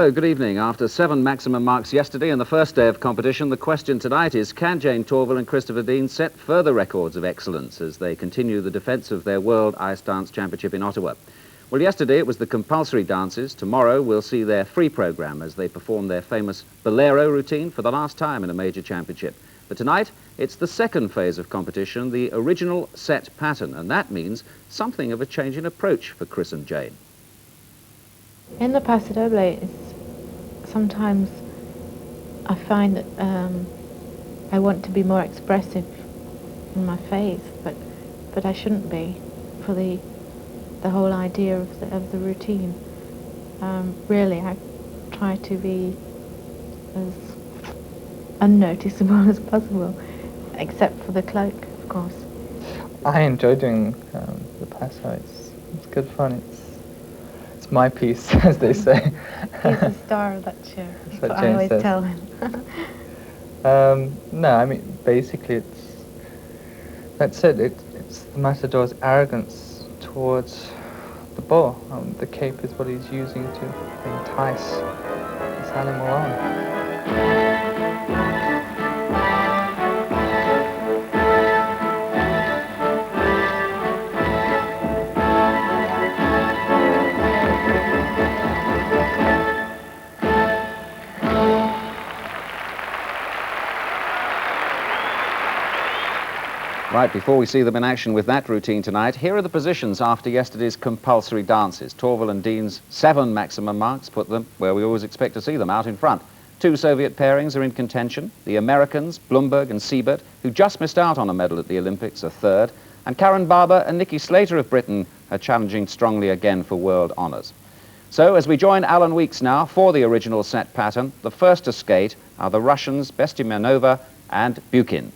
So, good evening. After 7 maximum marks yesterday and the first day of competition, the question tonight is, can Jane Torvill and Christopher Dean set further records of excellence as they continue the defence of their World Ice Dance Championship in Ottawa? Well, yesterday it was the compulsory dances. Tomorrow we'll see their free programme as they perform their famous bolero routine for the last time in a major championship. But tonight, it's the second phase of competition, the original set pattern, and that means something of a change in approach for Chris and Jane. In the paso doble, sometimes I find that I want to be more expressive in my face, but I shouldn't be for the whole idea of the routine. Really, I try to be as unnoticeable as possible, except for the cloak, of course. I enjoy doing the paso. It's good fun. It's my piece, as they say. He's the star of that show. That's what I always tell him. No, I mean, basically that's it. It's the matador's arrogance towards the bull. The cape is what he's using to entice this animal on. Right, before we see them in action with that routine tonight, here are the positions after yesterday's compulsory dances. Torvill and Dean's 7 maximum marks put them where we always expect to see them, out in front. 2 Soviet pairings are in contention. The Americans, Blumberg and Siebert, who just missed out on a medal at the Olympics, are third. And Karen Barber and Nikki Slater of Britain are challenging strongly again for world honours. So, as we join Alan Weeks now for the original set pattern, the first to skate are the Russians Bestimanova and Bukin.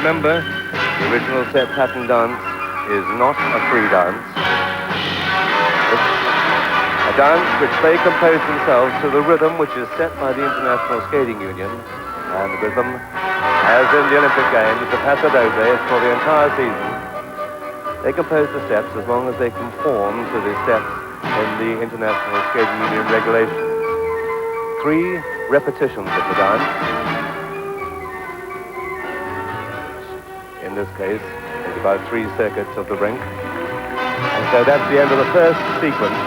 Remember, the original set pattern dance is not a free dance. It's a dance which they compose themselves to the rhythm which is set by the International Skating Union, and the rhythm, as in the Olympic Games, the paso doble is for the entire season. They compose the steps as long as they conform to the steps in the International Skating Union regulations. 3 repetitions of the dance. In this case, it's about 3 circuits of the rink. And so that's the end of the first sequence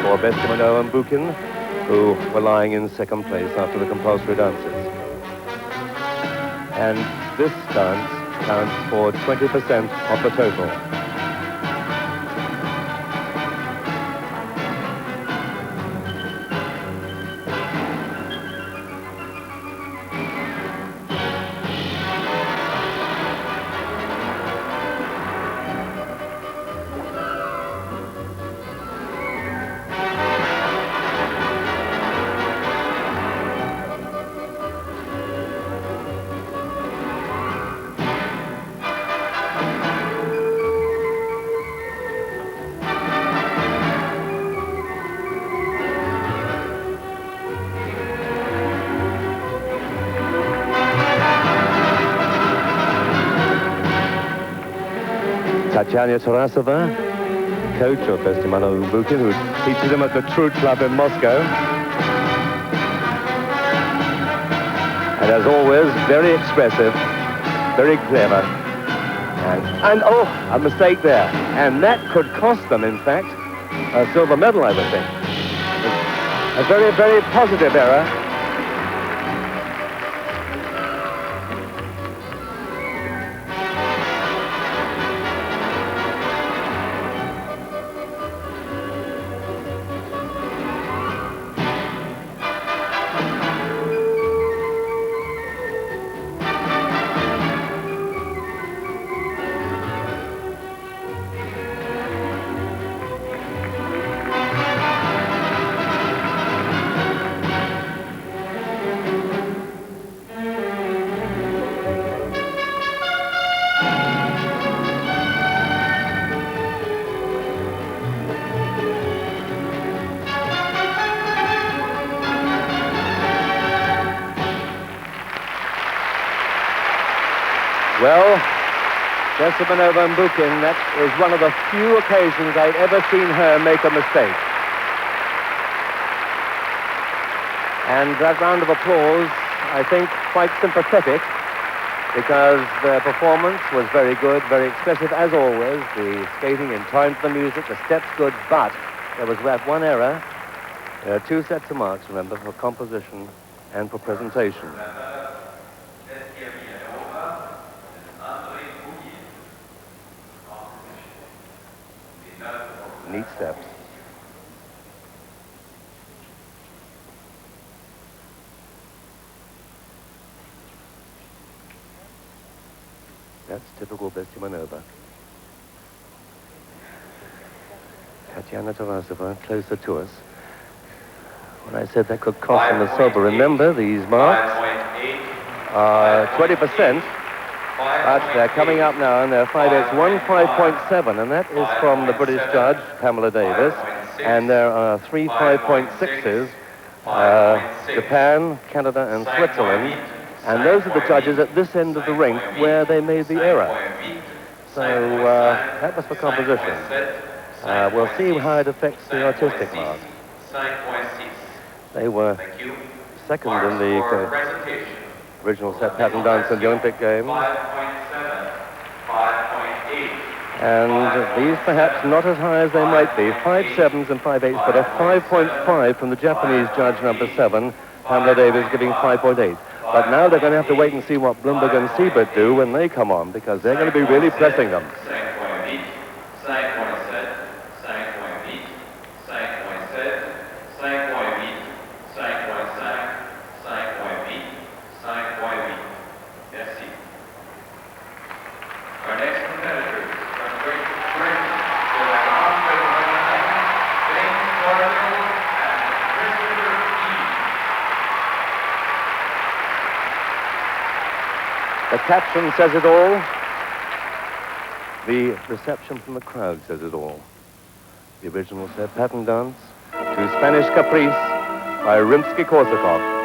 for Bestimanova and Bukin, who were lying in second place after the compulsory dances. And this dance counts for 20% of the total. Tatiana Tarasova, coach of Bestimanova and Bukin, who teaches him at the True Club in Moscow. And as always, very expressive, very clever. And oh, a mistake there. And that could cost them, in fact, a silver medal, I would think. A very, very positive error. Well, Des Lynam Buchan, that is one of the few occasions I've ever seen her make a mistake. And that round of applause, I think, quite sympathetic, because their performance was very good, very expressive as always. The skating in time to the music, the steps good, but there was that one error. There are 2 sets of marks, remember, for composition and for presentation. Neat steps. That's typical Bestimanova. Tatiana Tarasova closer to us. When I said that could cost them a silver, remember these marks are 20%, but they're coming up now and they're 5/8, 1 5.7, and that is from the British judge, Pamela Davis, and there are 3 5.6s, Japan, Canada, and Switzerland. And those are the judges at this end of the rink where they made the error. So that was for composition. We'll see how it affects the artistic mark. They were second in the original set pattern dance in the Olympic Games. And these perhaps not as high as they might be. 5/7s and 5/8s, but a 5.5 from the Japanese judge number 7, Pamela Davis, giving 5.8. But now they're going to have to wait and see what Bloomberg and Siebert do when they come on, because they're going to be really pressing them. Our next competitors from Great Britain will have Torvill and The caption says it all. The reception from the crowd says it all. The original set pattern dance to Spanish Caprice by Rimsky-Korsakov.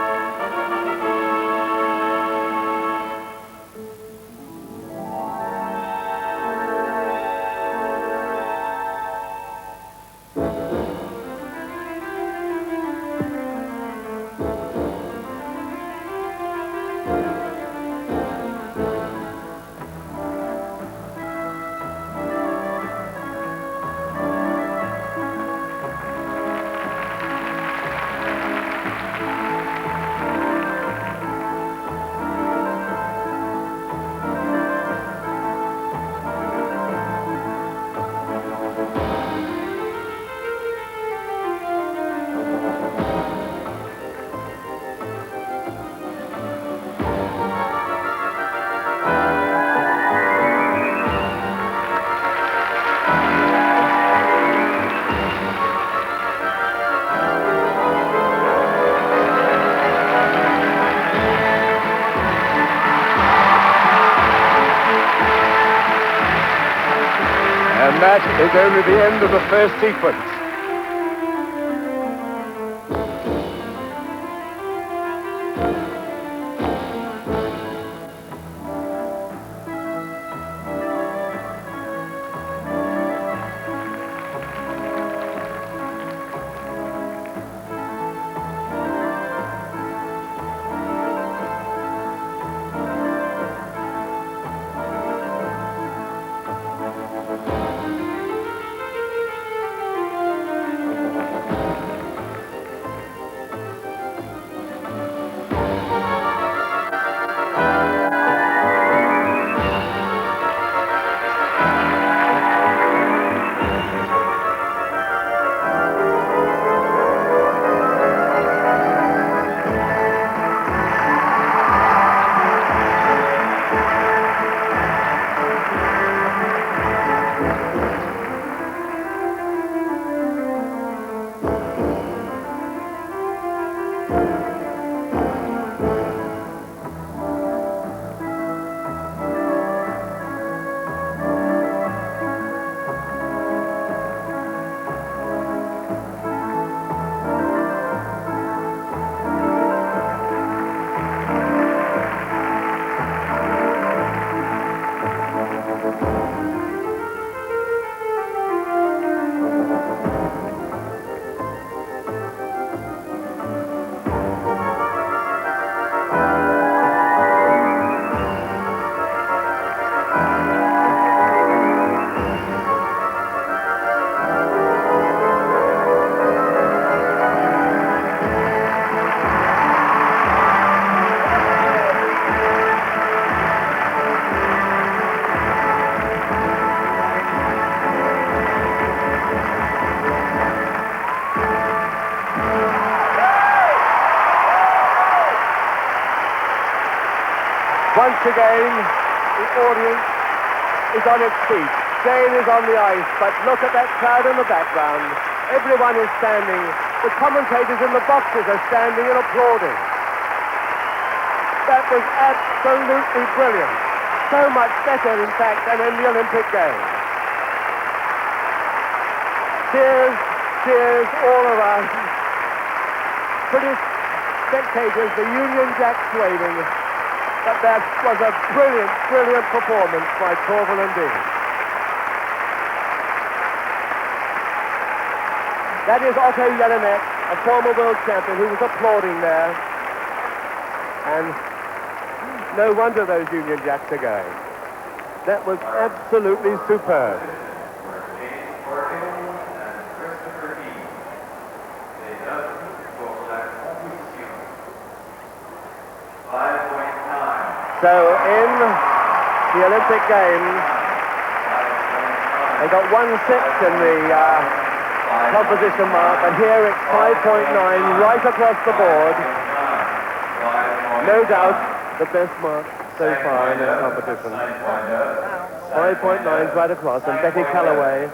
And that is only the end of the first sequence. again, the audience is on its feet. Jane is on the ice, but look at that crowd in the background. Everyone is standing. The commentators in the boxes are standing and applauding. That was absolutely brilliant. So much better, in fact, than in the Olympic Games. Cheers, cheers all around. British spectators, the Union Jacks waving. But that was a brilliant, brilliant performance by Torvill and Dean. That is Otto Jelinek, a former world champion who was applauding there. And no wonder those Union Jacks are going. That was absolutely superb. So in the Olympic Games, they got 1/6 in the composition mark, but here it's 5.9 right across the board. No doubt the best mark so far in this competition. 5.9 right across, and Betty Callaway,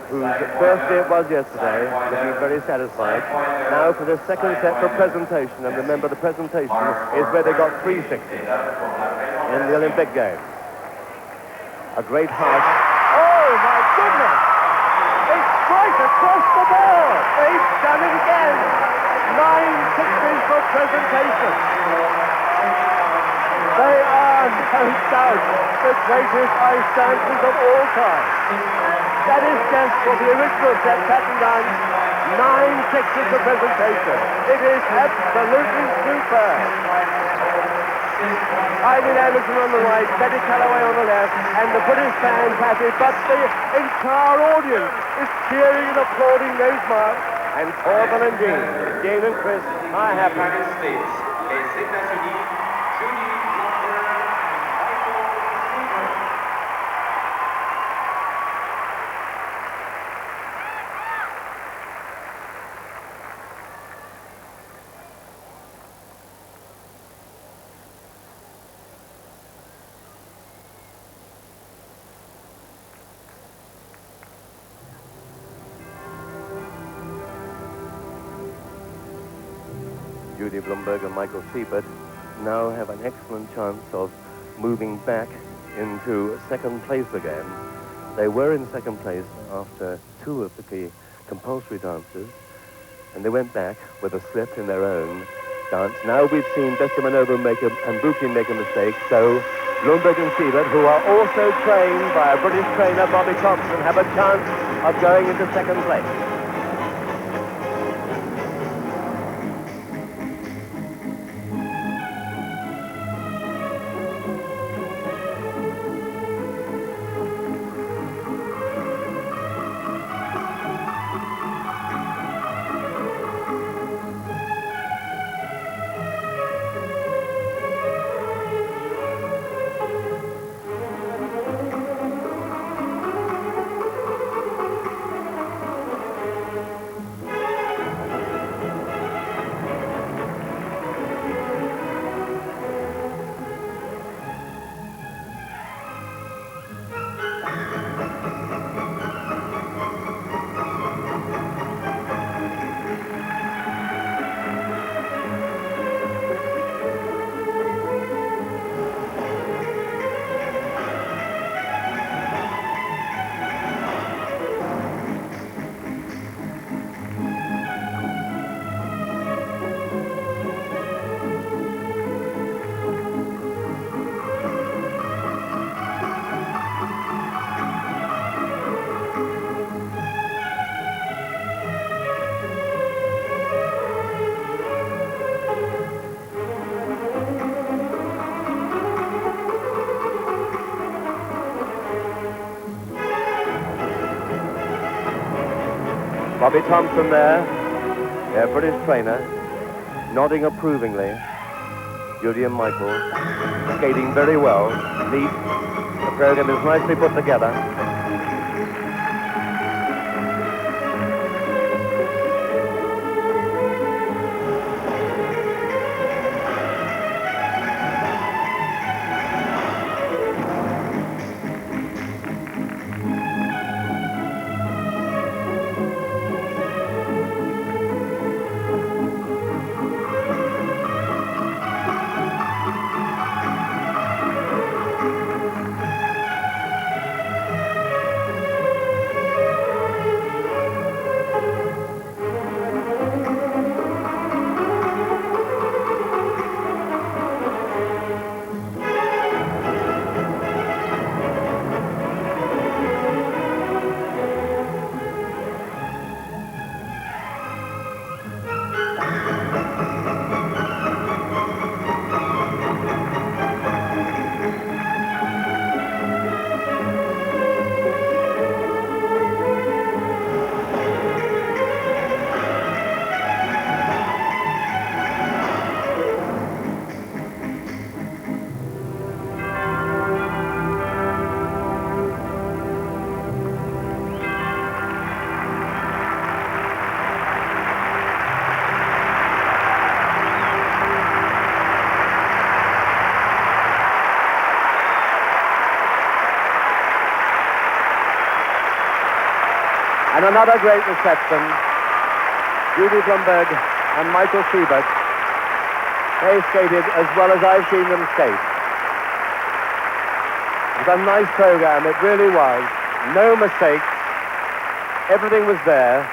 whose birthday it was yesterday, looking very satisfied. Now for the second set for presentation, and remember the presentation is where they got 360 in the Olympic Games. A great harsh. Oh my goodness! It's right across the board! They've done it again! 960s for presentation. They are no doubt the greatest ice dancers of all time. That is just for the original set pattern dance. 9/6 for presentation. It is absolutely superb. Eileen Anderson on the right, Betty Callaway on the left, and the British fans happy, but the entire audience is cheering and applauding those marks. And Torvill and Dean and Chris are happy. United States, les États-Unis, Judy Lumber, Michael Seaver. Judy Blumberg and Michael Siebert now have an excellent chance of moving back into second place again. They were in second place after two of the compulsory dances, and they went back with a slip in their own dance. Now we've seen Bestimanova and Bukin make a mistake, so Blumberg and Siebert, who are also trained by a British trainer, Bobby Thompson, have a chance of going into second place. Bobby Thompson there, their British trainer, nodding approvingly. Judy and Michael skating very well, neat. The program is nicely put together. And another great reception. Judy Blumberg and Michael Siebert. They skated as well as I've seen them skate. It was a nice program, it really was. No mistakes. Everything was there.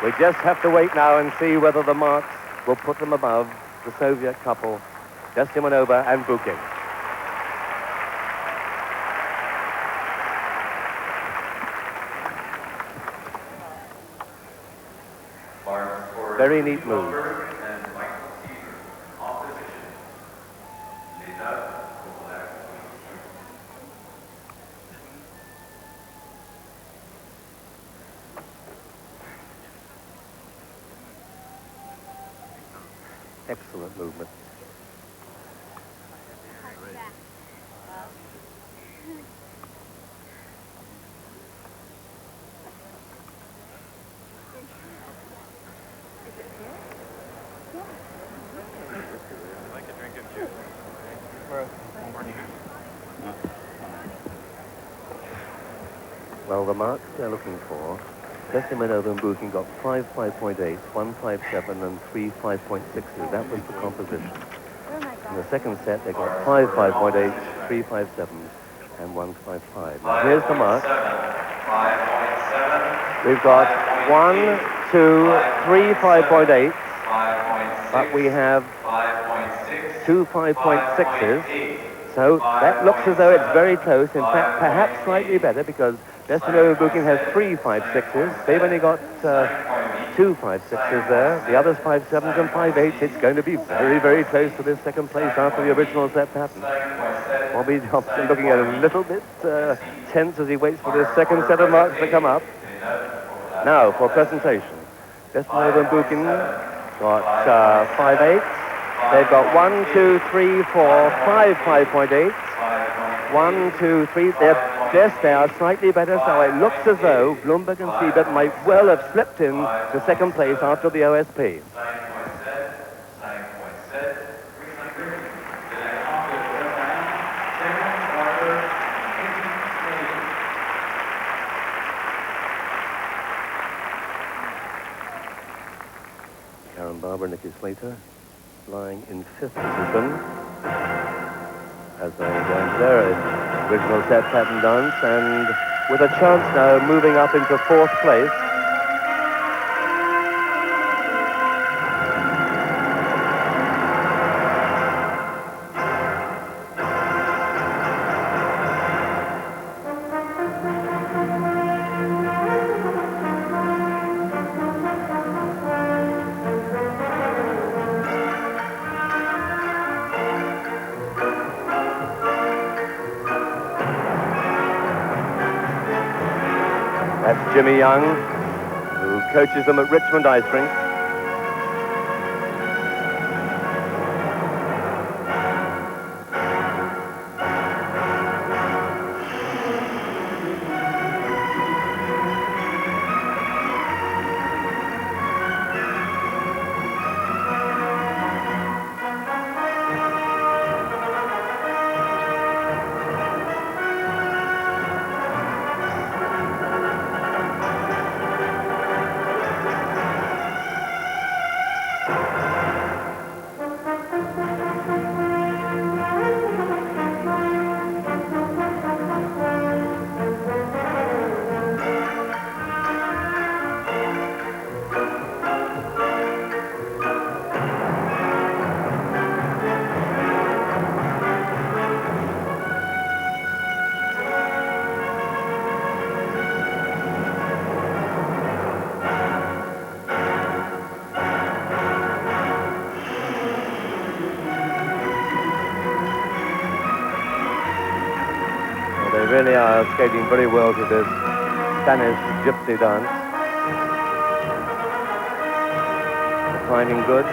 We just have to wait now and see whether the marks will put them above the Soviet couple, Des Lynam and Bukin. Very neat move. Excellent movement. Well, the marks they're looking for, Des Lynam and Bukin got 5 5.8, 1 5.7 and 3 5.6. That was the composition. In the second set, they got 5 5.8, 3 5.7 and 1 5.5. Now, here's the mark. We've got 1, 2, 3 5.8, but we have 2 5.6s. So that looks as though it's very close. In fact, perhaps slightly better because Des Lynam and Bukin has 3 5.6s. They've only got 2 5.6s there. The others 5.7s and 5.8s. It's going to be very, very close to this second place after the original set pattern. Bobby Dobson looking at a little bit tense as he waits for this second set of marks to come up. Now for presentation. Des Lynam and Bukin got 5.8. They've got 1, 2, 3, 4, 5 5.8. 1, 2, 3. They're just they are slightly better, so it looks as though Blumberg and Siebert might well have slipped in to second place after the OSP. Karen Barber, Nikki Slater, lying in 5th position as they go into their original set pattern dance, and with a chance now moving up into 4th place. That's Jimmy Young, who coaches them at Richmond Ice Rink. They really are skating very well to this Spanish gypsy dance. The timing good.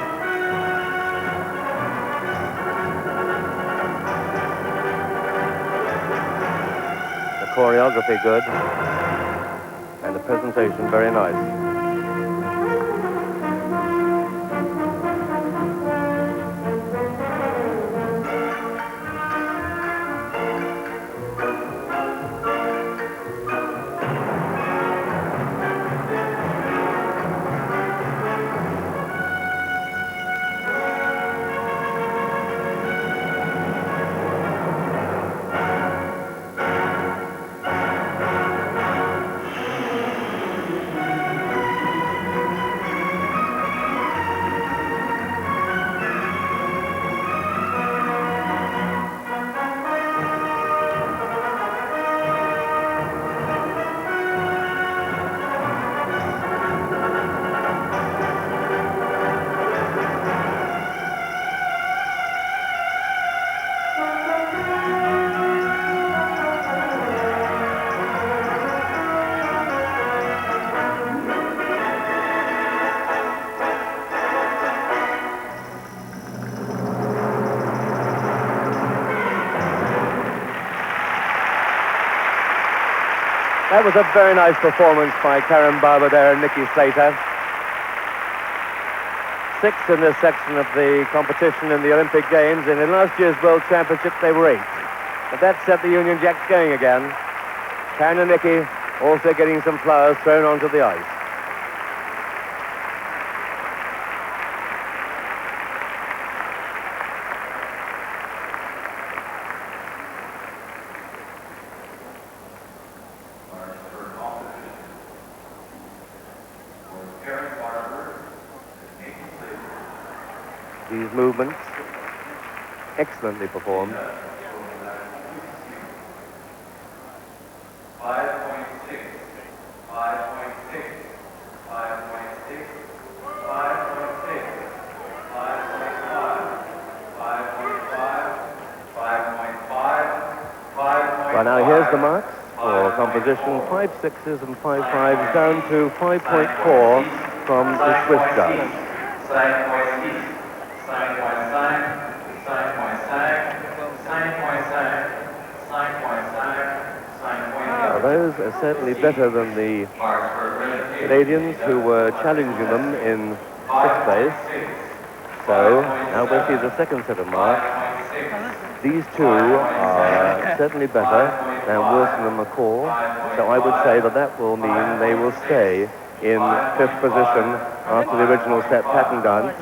The choreography good. And the presentation very nice. That was a very nice performance by Karen Barber there and Nikki Slater. 6 in this section of the competition in the Olympic Games, and in last year's World Championships they were 8. But that set the Union Jacks going again. Karen and Nikki also getting some flowers thrown onto the ice. These movements, excellently performed. 5.6, 5.6, 5.6, 5.6, 5.5, 5.5. Well, now here's the marks for composition: 5 6s and 5 5s, down to 5.4 from the Swiss guys. 5.6, 5.5, 5.5, 5.5, 5.5. Now, those are certainly better than the Canadians who were challenging them in 6th place. So now we'll see the second set of marks. These two are certainly better than Wilson and McCall. So I would say that that will mean they will stay in 5th position after the original step pattern dance,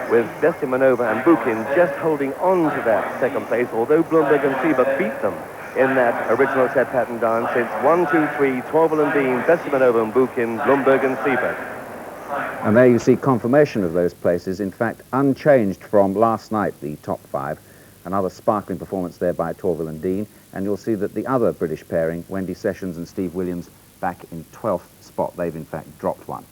with Desimanova and Bukin just holding on to that second place, although Bloomberg and Siebert beat them in that original set pattern dance. It's 1, 2, 3, Torvill and Dean, Desimanova and Bukin, Bloomberg and Siebert. And there you see confirmation of those places, in fact unchanged from last night, the top 5. Another sparkling performance there by Torvill and Dean, and you'll see that the other British pairing, Wendy Sessions and Steve Williams, back in 12th spot. They've in fact dropped one.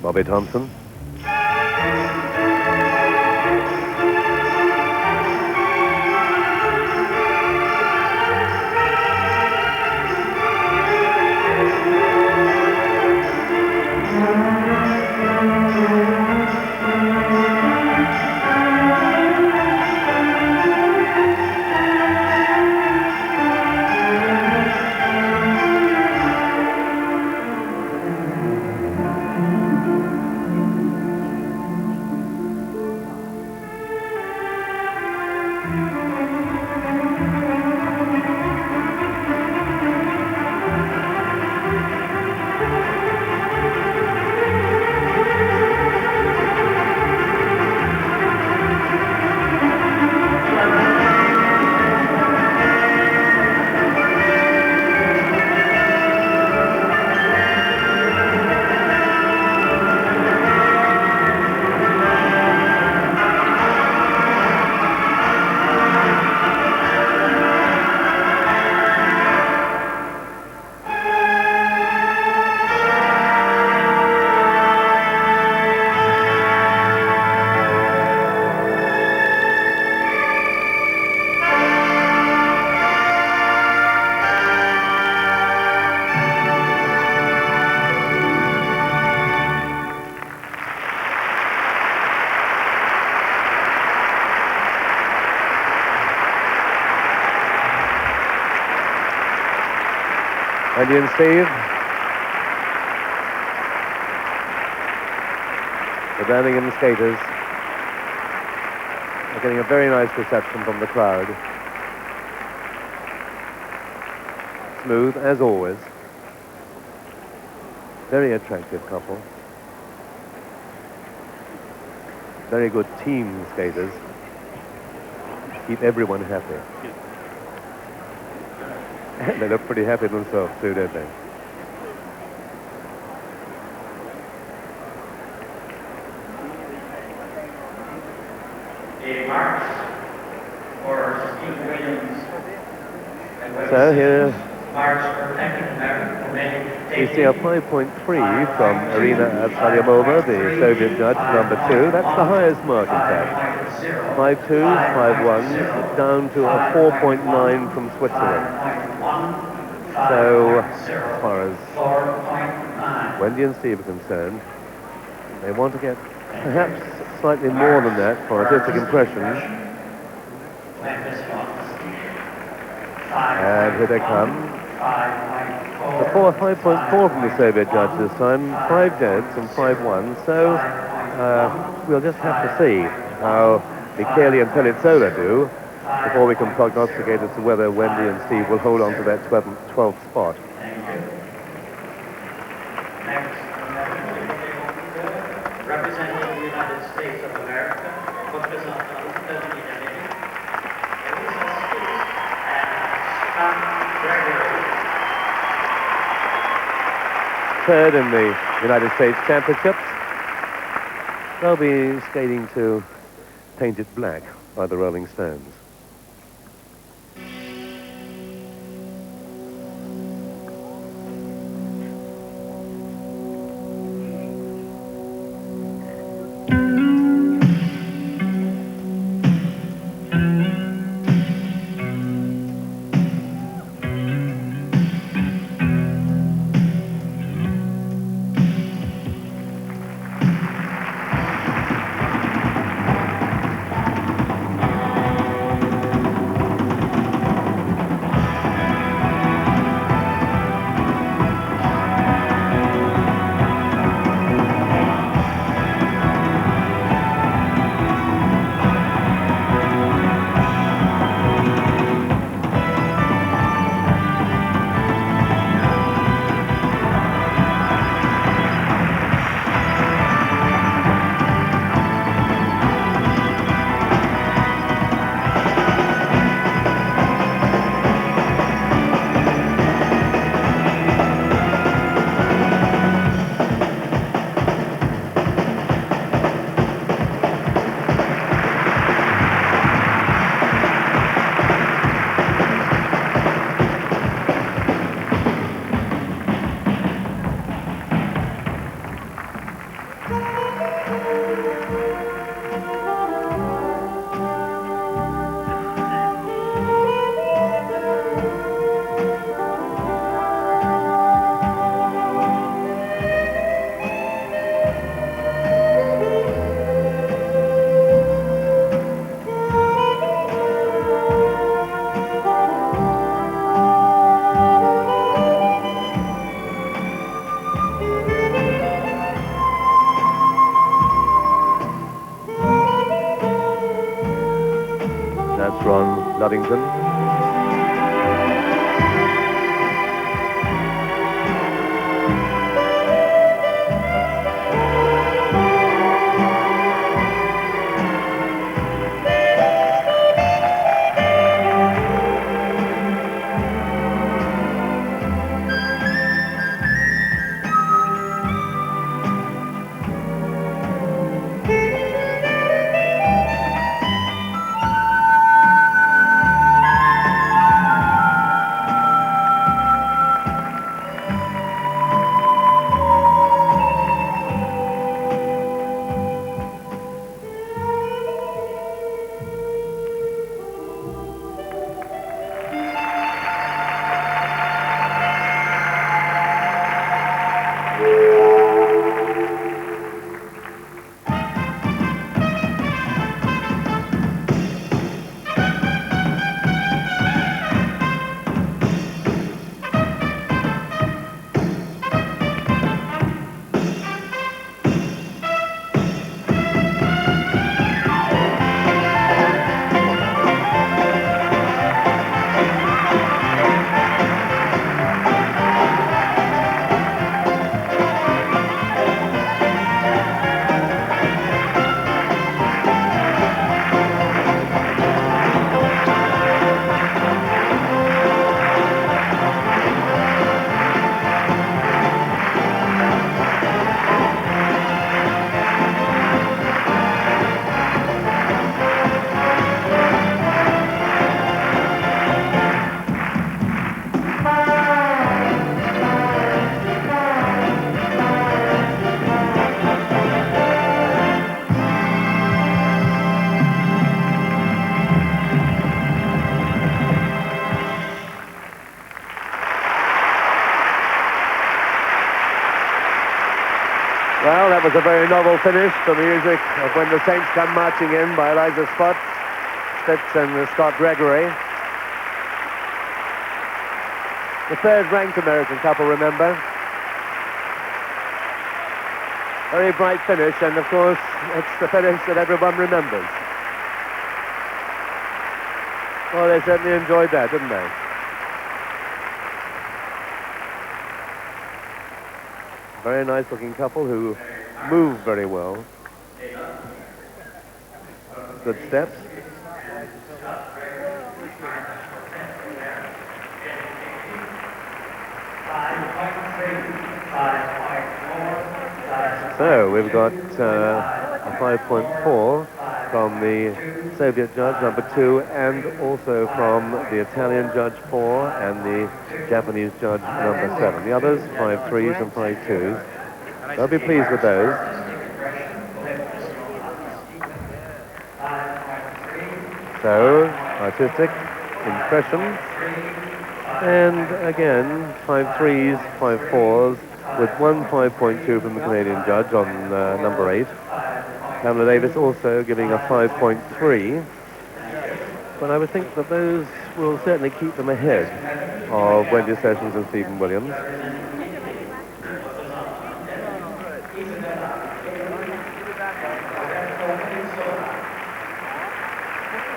Bobby Thompson. Wendy and Steve. The Birmingham skaters are getting a very nice reception from the crowd. Smooth, as always. Very attractive couple. Very good team skaters. Keep everyone happy. They look pretty happy themselves too, don't they? The marks for Steve Williams. So here Marks for American you see a 5.3 from Irina Salyamova, the Soviet judge, number 2. That's the highest mark, in fact. 5.2, 5.1, down to a 4.9 from Switzerland. So, as far as Wendy and Steve are concerned, they want to get perhaps slightly more than that for artistic impression. And here they come. The 5.4 from the Soviet judge this time, 5 deads and 5-1. So we'll just have to see how Michele and Pelizzola do before we can prognosticate as to whether Wendy and Steve will hold on to that 12th spot. Next, representing the United States of America, third in the United States Championships. They'll be skating to Paint It Black by the Rolling Stones. that's Ron Luddington. Well, that was a very novel finish, the music of When the Saints Come Marching In by Eliza Spitz and Scott Gregory. The third-ranked American couple, remember. Very bright finish, and of course, it's the finish that everyone remembers. Well, they certainly enjoyed that, didn't they? Very nice-looking couple who move very well. Good steps. So we've got a 5.4 from the Soviet judge, number 2, and also from the Italian judge, 4, and the Japanese judge, number 7. The others, 5.3s and 5.2s. They'll be pleased with those. So, artistic, impression, and again, 5.3s, 5.4s, with one 5.2 from the Canadian judge on number 8. Pamela Davis also giving a 5.3. But I would think that those will certainly keep them ahead of Wendy Sessions and Stephen Williams.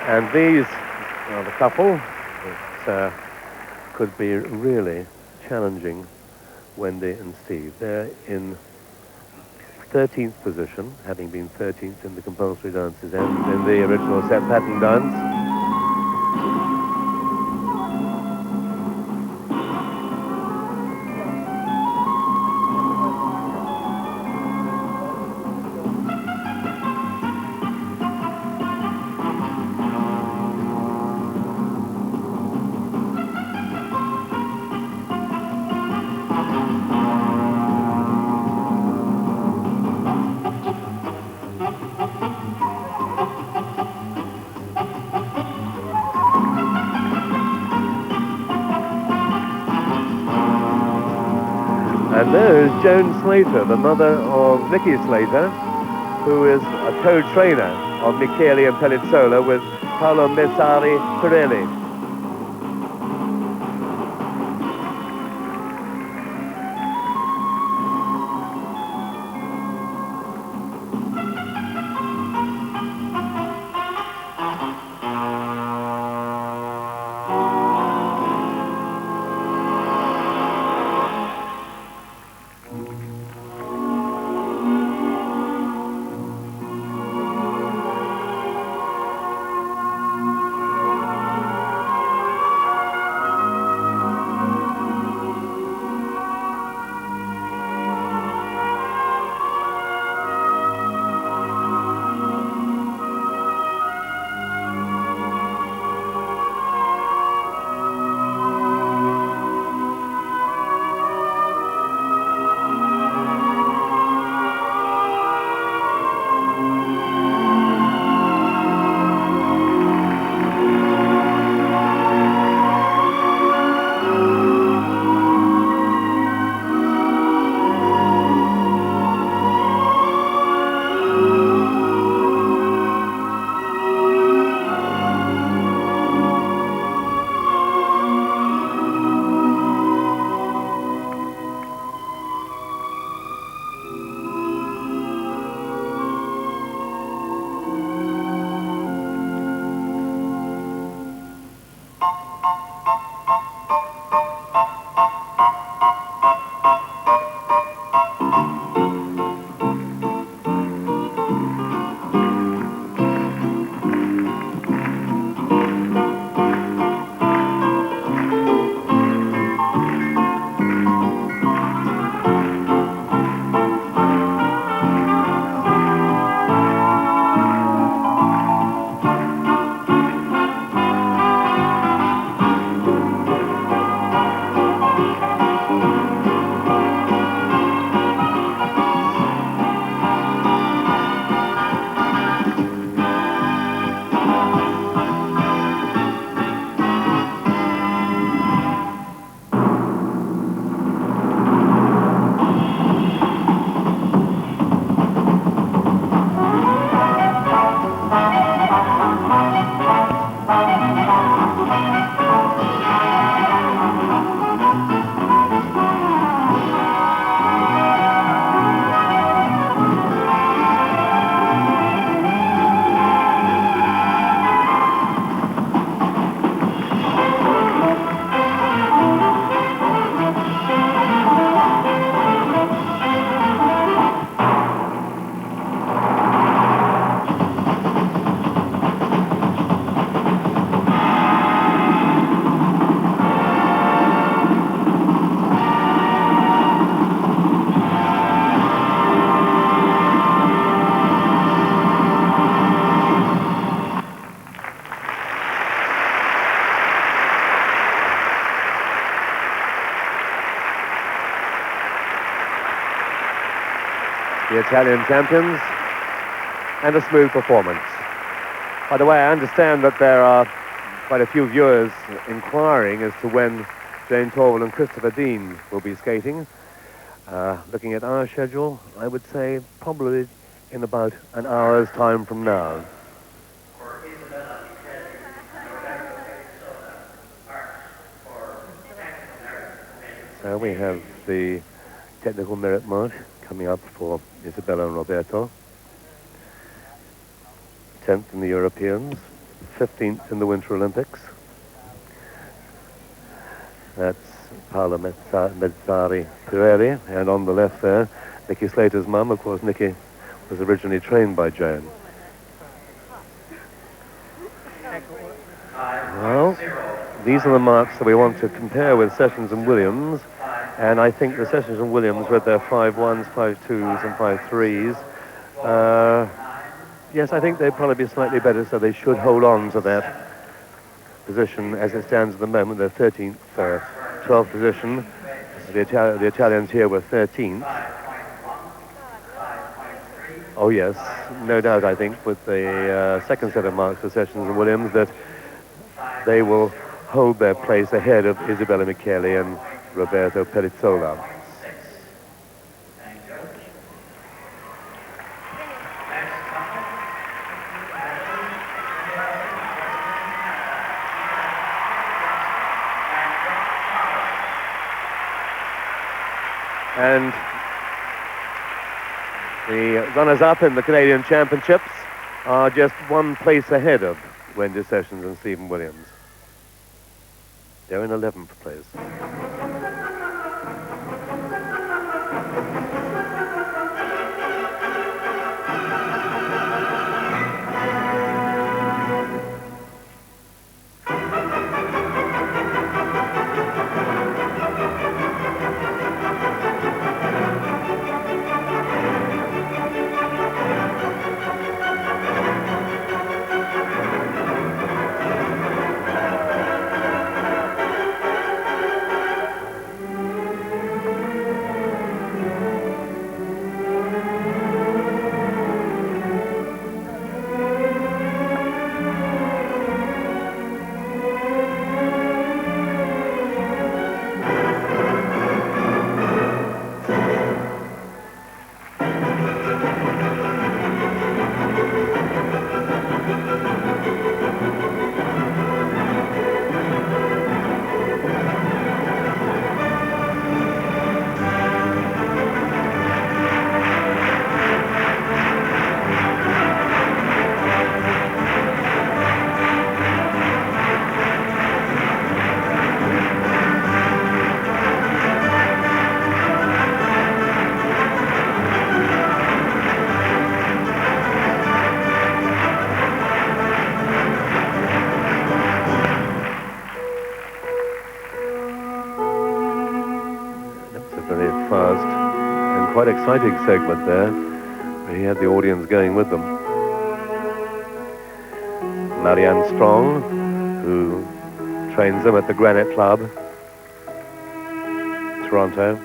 And these are the couple that could be really challenging Wendy and Steve. They're in 13th position, having been 13th in the compulsory dances and in the original set pattern dance. And there's Joan Slater, the mother of Nicky Slater, who is a co-trainer of Michele and Pellizzola with Paolo Messari Pirelli. The Italian champions, and a smooth performance. By the way, I understand that there are quite a few viewers inquiring as to when Jane Torvill and Christopher Dean will be skating. Looking at our schedule, I would say probably in about an hour's time from now. So we have the technical merit mark coming up for Isabella and Roberto. 10th in the Europeans, 15th in the Winter Olympics. That's Paola Mezzari Pirelli, and on the left there, Nicky Slater's mum. Of course, Nicky was originally trained by Jane. Well, these are the marks that we want to compare with Sessions and Williams. And I think the Sessions and Williams with their 5-1s, 5-2s and 5-3s, yes, I think they'd probably be slightly better, so they should hold on to that position as it stands at the moment. Their 13th, 12th position. The Italians here were 13th. Oh yes, no doubt, I think, with the second set of marks for Sessions and Williams, that they will hold their place ahead of Isabella Michele and Roberto Perizzola. And the runners-up in the Canadian Championships are just one place ahead of Wendy Sessions and Stephen Williams. They're in 11th place. Quite exciting segment there, where he had the audience going with them. Marianne Strong, who trains them at the Granite Club, Toronto.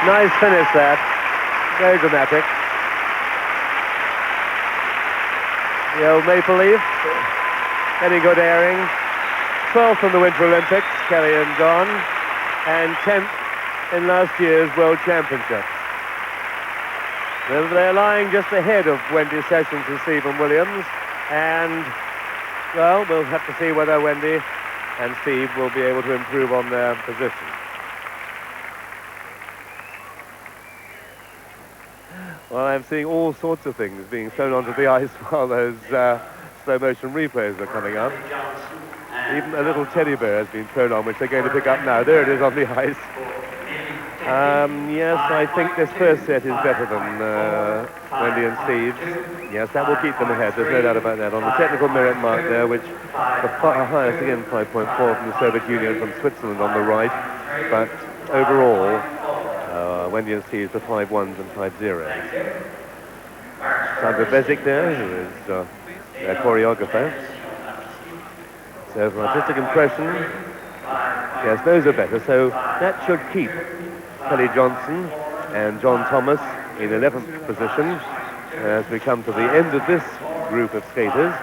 Nice finish that. Very dramatic. The old Maple Leaf. Very good airing. 12th in the Winter Olympics, Kelly and John. And 10th in last year's World Championships. They're lying just ahead of Wendy Sessions and Stephen Williams. And, well, we'll have to see whether Wendy and Steve will be able to improve on their position. Well, I'm seeing all sorts of things being thrown onto the ice while those slow-motion replays are coming up. Even a little teddy bear has been thrown on, which they're going to pick up now. There it is on the ice. Yes, I think this first set is better than Wendy and Steve's. Yes, that will keep them ahead. There's no doubt about that. On the technical merit mark there, which the highest, again, 5.4 from the Soviet Union, from Switzerland on the right. But overall, Wendy and Steve, the 5-1s and 5-0s. Sandra Bezic there, who is their choreographer. So for artistic impression, yes, those are better. So that should keep Kelly Johnson and John Thomas in 11th position. As we come to the end of this group of skaters,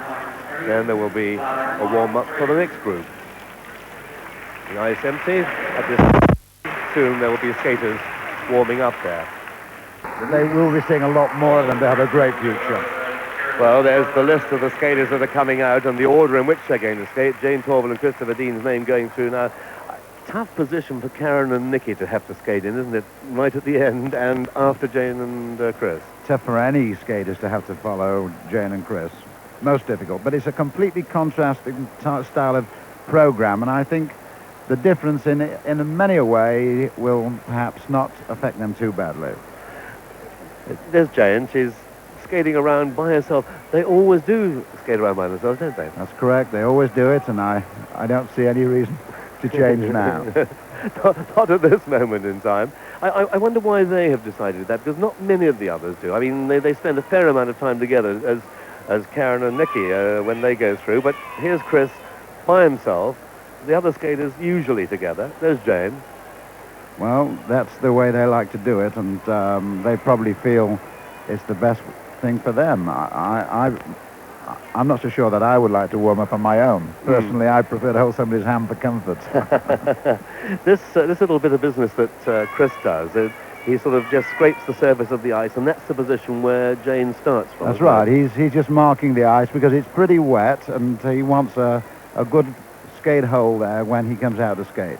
then there will be a warm-up for the next group. The ice empty. At this soon there will be skaters warming up there. They will be seeing a lot more of them. They have a great future. Well, there's the list of the skaters that are coming out and the order in which they're going to skate. Jane Torvill and Christopher Dean's name going through now. Tough position for Karen and Nikki to have to skate in, isn't it? Right at the end and after Jane and Chris. Tough for any skaters to have to follow Jane and Chris. Most difficult. But it's a completely contrasting style of program, and I think the difference in many a way will perhaps not affect them too badly. There's Jane. She's skating around by herself. They always do skate around by themselves, don't they? That's correct. They always do it, and I don't see any reason to change now. Not at this moment in time. I wonder why they have decided that, because not many of the others do. I mean, they spend a fair amount of time together, as Karen and Nikki when they go through. But here's Chris by himself. The other skaters usually together. There's Jane. Well, that's the way they like to do it, and they probably feel it's the best thing for them. I'm not so sure that I would like to warm up on my own. Personally, I prefer to hold somebody's hand for comfort. This little bit of business that Chris does, he sort of just scrapes the surface of the ice, and that's the position where Jane starts from. That's right. He's just marking the ice because it's pretty wet, and he wants a good skate hole there when he comes out to skate.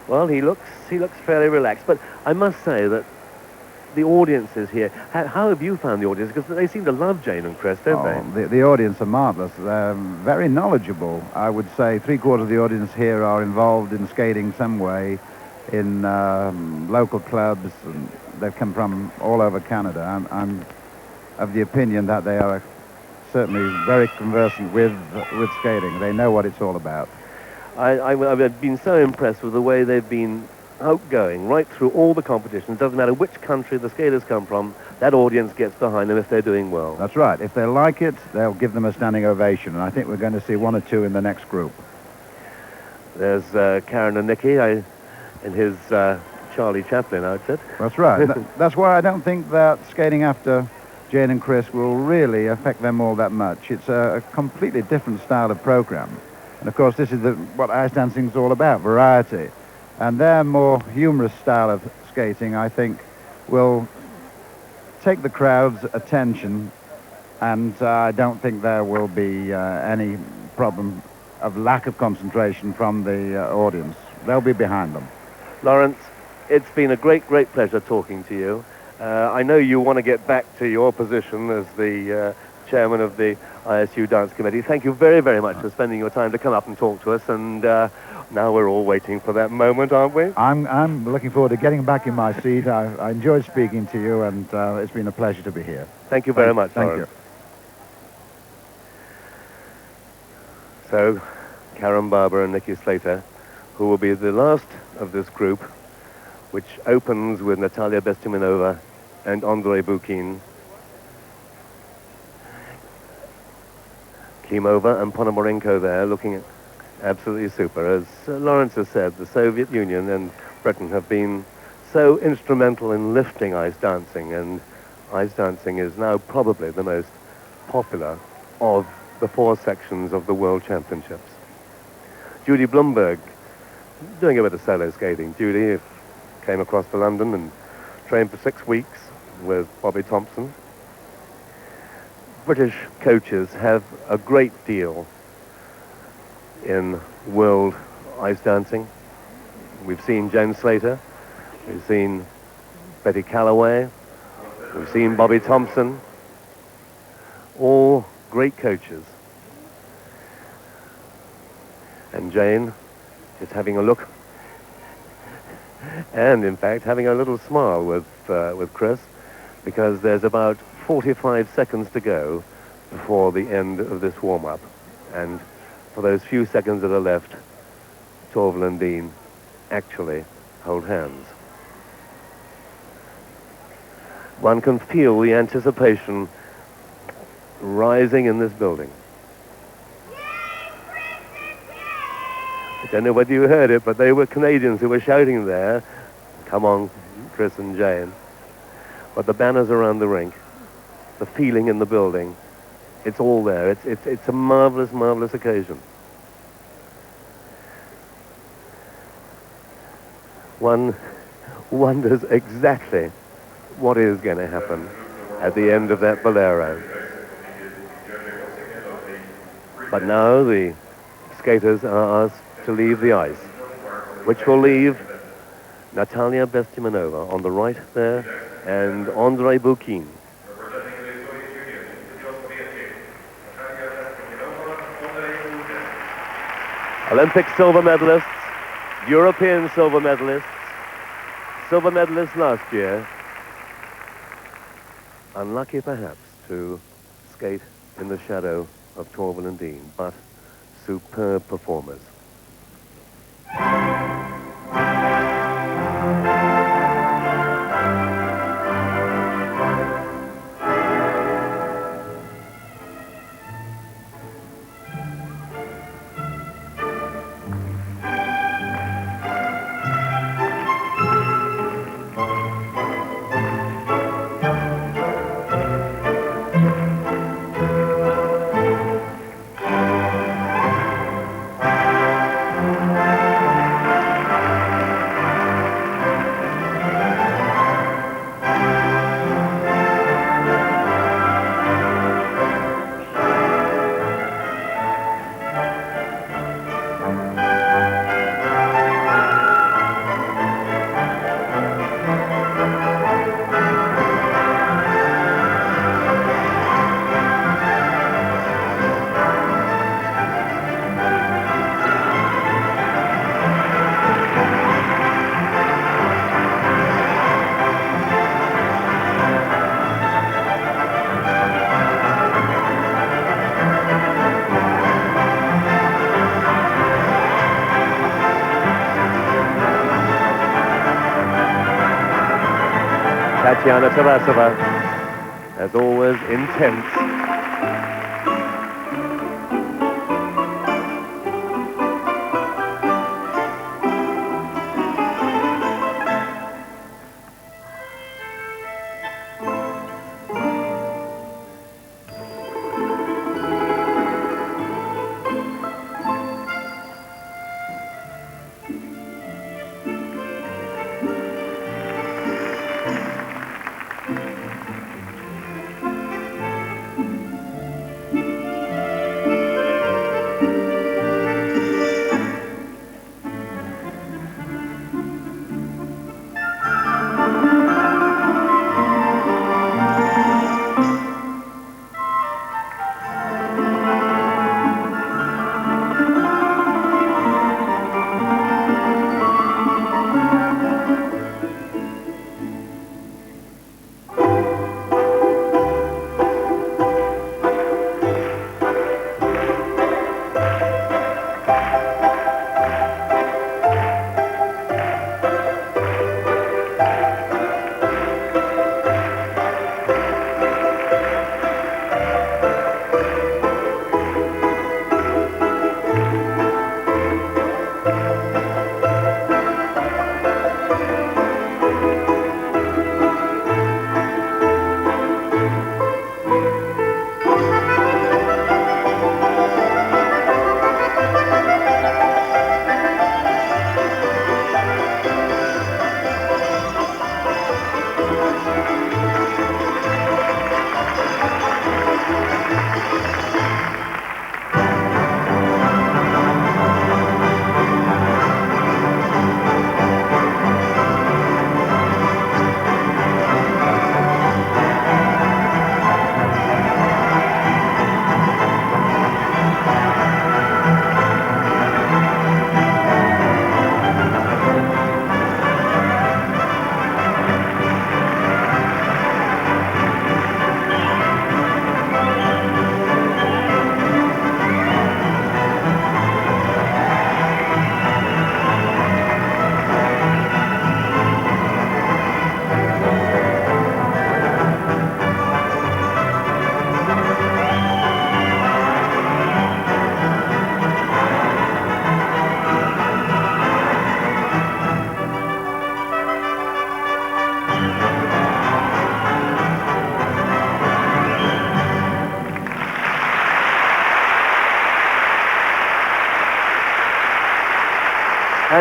Well, he looks fairly relaxed, but I must say that the audiences here, how have you found the audience? Because they seem to love Jane and Chris, don't they? The audience are marvellous. They're very knowledgeable. I would say 3/4 of the audience here are involved in skating some way in local clubs. And they've come from all over Canada. I'm of the opinion that they are certainly very conversant with skating. They know what it's all about. I've been so impressed with the way they've been outgoing right through all the competitions. Doesn't matter which country the skaters come from, that audience gets behind them if they're doing well. That's right. If they like it, they'll give them a standing ovation, and I think we're going to see 1 or 2 in the next group. There's Karen and Nikki. in his Charlie Chaplin outfit. That's right. That's why I don't think that skating after Jane and Chris will really affect them all that much. It's a completely different style of program. And of course, this is what ice dancing is all about, variety. And their more humorous style of skating, I think, will take the crowd's attention, and I don't think there will be any problem of lack of concentration from the audience. They'll be behind them. Lawrence, it's been a great, great pleasure talking to you. I know you want to get back to your position as the chairman of the ISU Dance Committee. Thank you very, very much for spending your time to come up and talk to us, and now we're all waiting for that moment, aren't we? I'm looking forward to getting back in my seat. I enjoyed speaking to you, and it's been a pleasure to be here. Thank you very much, Thank Lawrence. you. So, Karen Barber and Nikki Slater, who will be the last of this group, which opens with Natalia Bestiminova and Andrei Bukin. Klimova and Ponomarenko there, looking absolutely super. As Lawrence has said, the Soviet Union and Britain have been so instrumental in lifting ice dancing, and ice dancing is now probably the most popular of the 4 sections of the World Championships. Judy Blumberg, doing a bit of solo skating. Judy came across to London and trained for 6 weeks with Bobby Thompson. British coaches have a great deal in world ice dancing. We've seen Jen Slater, we've seen Betty Calloway, we've seen Bobby Thompson, all great coaches. And Jane is having a look, and in fact having a little smile with Chris, because there's about 45 seconds to go before the end of this warm-up. And for those few seconds that are left, Torvill and Dean actually hold hands. One can feel the anticipation rising in this building. I don't know whether you heard it, but they were Canadians who were shouting there, "Come on, Chris and Jane." But the banners around the rink, the feeling in the building, it's all there. It's a marvelous, marvelous occasion. One wonders exactly what is going to happen at the end of that bolero. But now the skaters are asked to leave the ice, which will leave Natalia Bestiminova on the right there and Andrei Bukin. Olympic silver medalists, European silver medalists last year. Unlucky perhaps to skate in the shadow of Torvill and Dean, but superb performers. Tatiana Tarasova, as always, intense.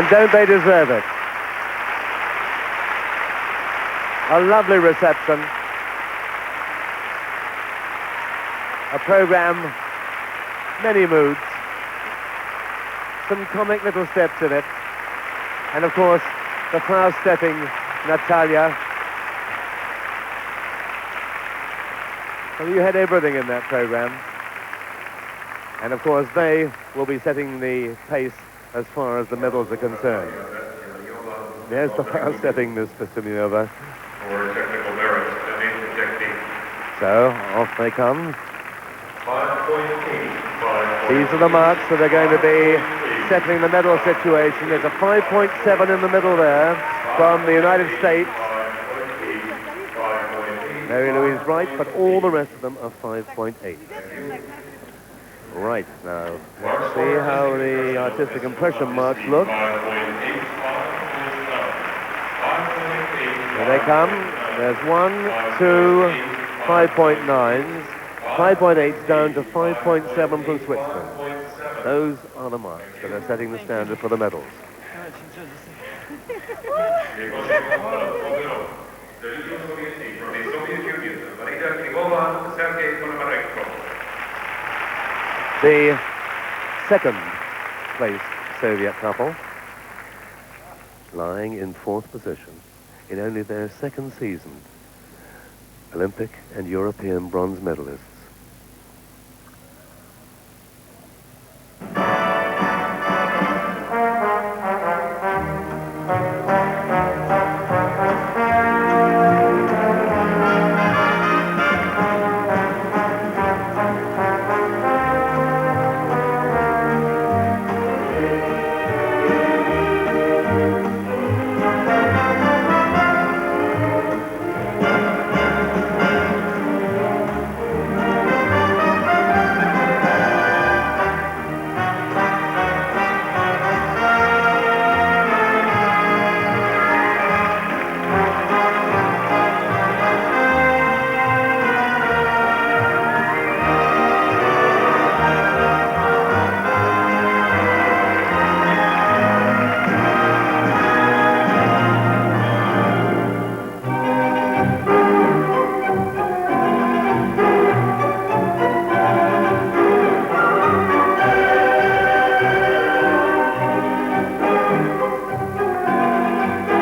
And don't they deserve it? A lovely reception. A program, many moods, some comic little steps in it, and of course, the Frau-stepping Natalia. So you had everything in that program. And of course, they will be setting the pace as far as the medals are concerned. There's the Frau-stepping, Miss Simeonova. For technical merits and ancient technique. So, off they come. 5.8. These are the marks that are going to be settling the medal situation. There's a 5.7 in the middle there from the United States. 5.8. Mary Louise Wright, but all the rest of them are 5.8. Right, now, let's see how the artistic impression marks look. 5.8. Here they come. There's 1, 2, 5.9s. 5.8's down to 5.7 from Switzerland. Those are the marks that are setting the standard for the medals. The second place Soviet couple, lying in 4th position in only their 2nd season, Olympic and European bronze medalists.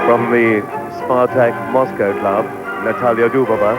From the Spartak Moscow club, Natalia Dubova.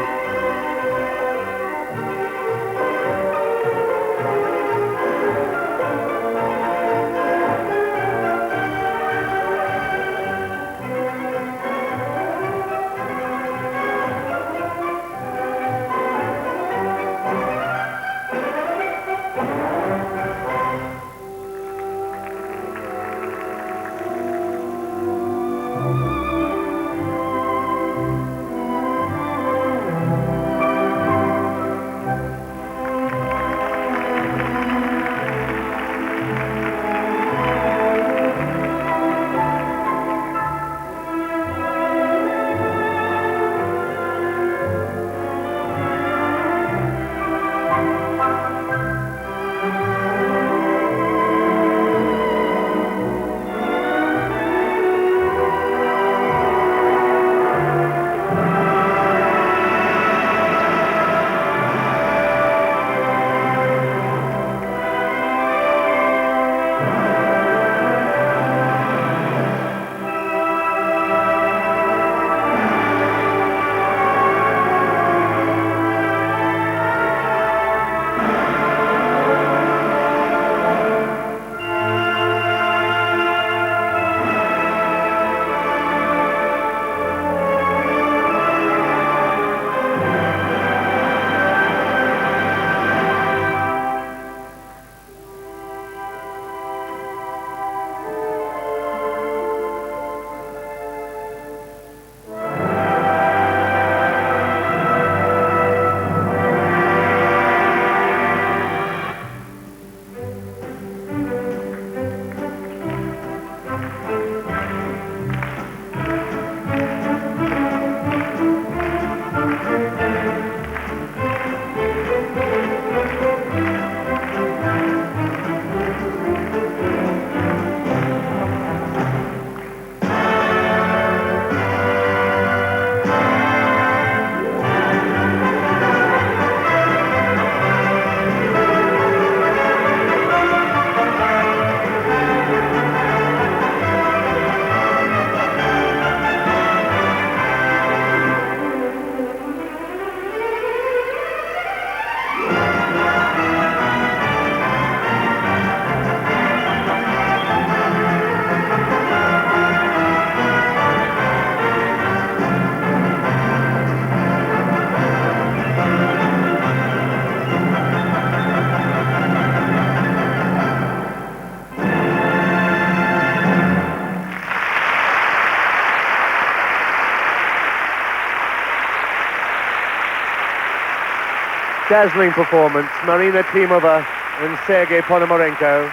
Dazzling performance. Marina Klimova and Sergei Ponomarenko.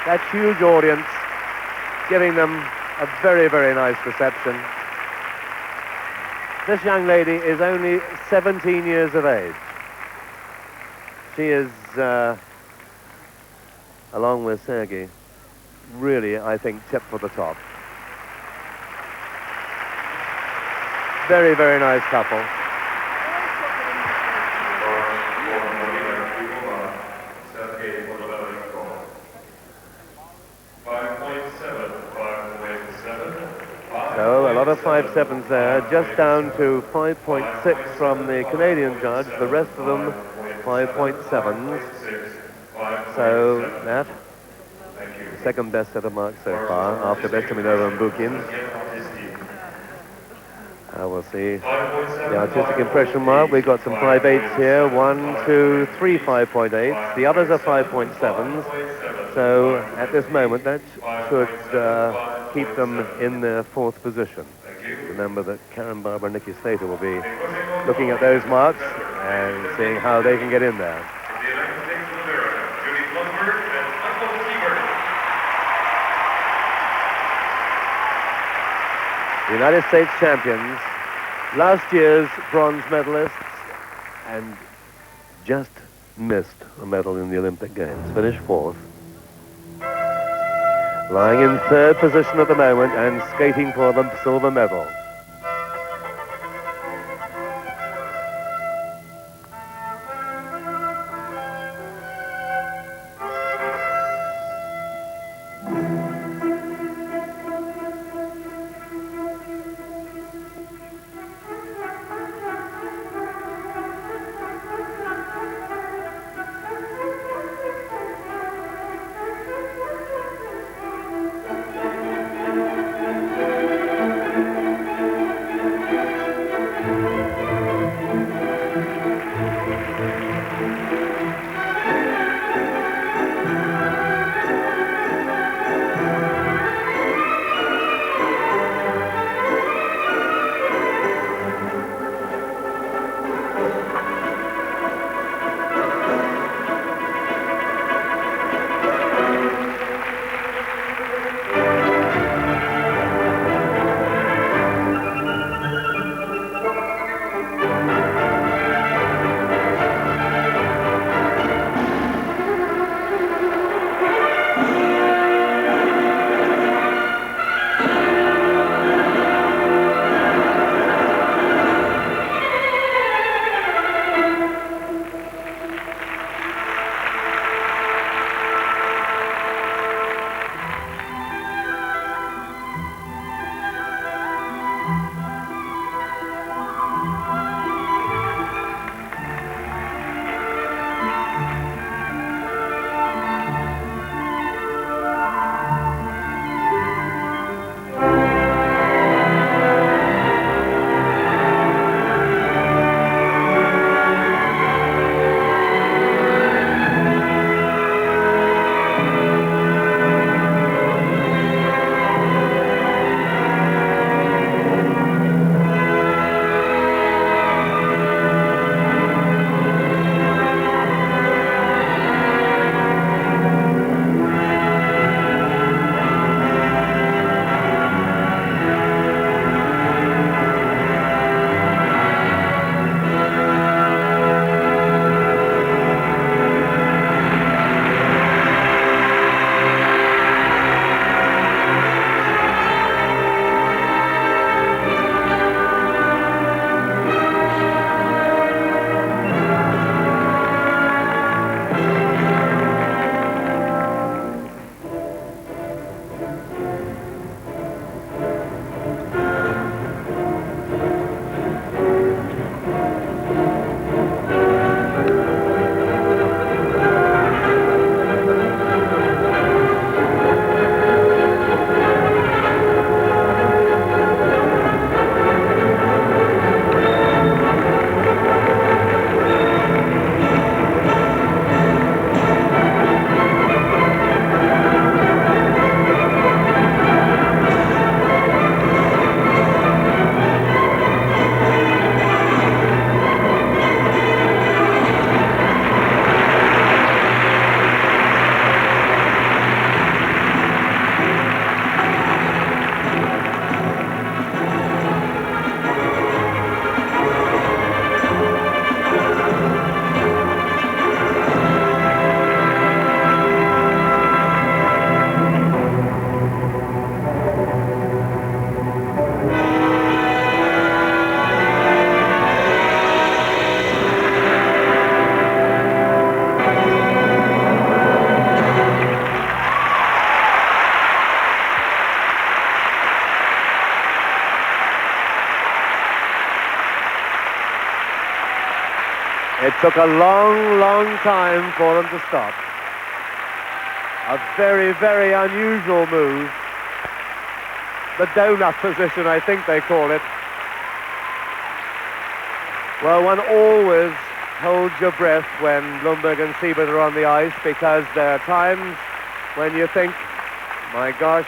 That huge audience giving them a very, very nice reception. This young lady is only 17 years of age. She is, along with Sergei, really, I think, tip for the top. Very, very nice couple. So a lot of 5.7s there, just down to 5.6 from the Canadian judge, the rest of them 5.7s. So that, second best set of marks so far, after Bestamino and Bukin. We'll see the artistic impression mark. We've got some 5.8s here, 1, 2, 3 5.8s. The others are 5.7s. So at this moment, that should keep them in their fourth position. Remember that Karen Barber and Nikki Slater will be looking at those marks and seeing how they can get in there. The United States champions, last year's bronze medalists, and just missed a medal in the Olympic Games. Finished fourth. Lying in third position at the moment and skating for the silver medal. Took a long, long time for them to stop. A very, very unusual move. The donut position, I think they call it. Well, one always holds your breath when Blumberg and Siebert are on the ice, because there are times when you think, my gosh,